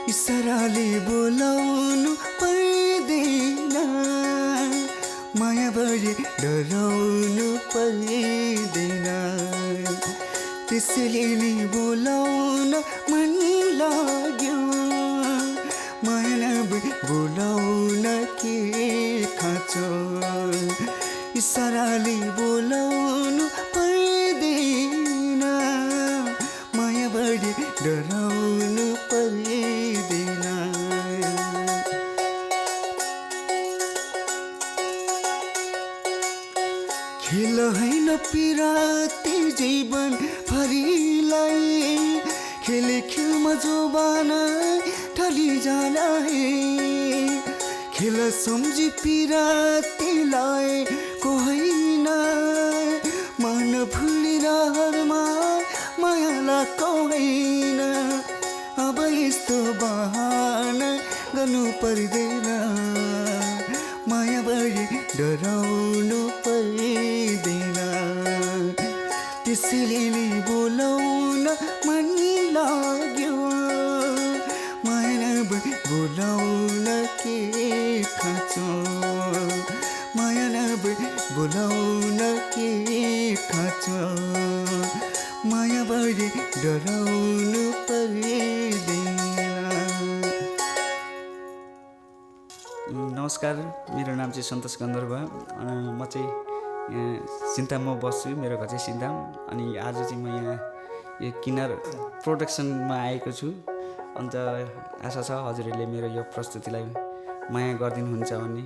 इसाराले बोलाउनु पर्दैन, माया बढी डराउनु पर्दैन, त्यसैले नि बोलाउन मन लाग्यो, माया नभई बोलाउन के खाँचो। इसाराले बोलाउनु पर्दैन, माया बढी डराउनु पर्दैन। खेल होइन पिराती जीवन भरिलाई, खेले खेलमा जोबाना ढली जाला है। खेल सम्झी पिरातीलाई को होइन, मन भुलिरहरमा मायालाको होइन। अब यस्तो बहाना गर्नु पर्दैन, माया बढी डराउनु पर्दैन, त्यसैले नि बोलाउन मन लाग्यो, माया नभई बोलाउन के खाँचो। माया नभई बोलाउन के खाँचो, माया बढी डराउनु पर्दैन। नमस्कार, मेरो नाम चाहिँ सन्तोष गन्धर्व। म चाहिँ सिन्ताममा बस्छु, मेरो घर चाहिँ सिन्ताम। अनि आज चाहिँ म यहाँ यो किन्नर प्रोडक्सनमा आएको छु। अन्त आशा छ हजुरहरूले मेरो यो प्रस्तुतिलाई माया गरिदिनुहुन्छ भन्ने।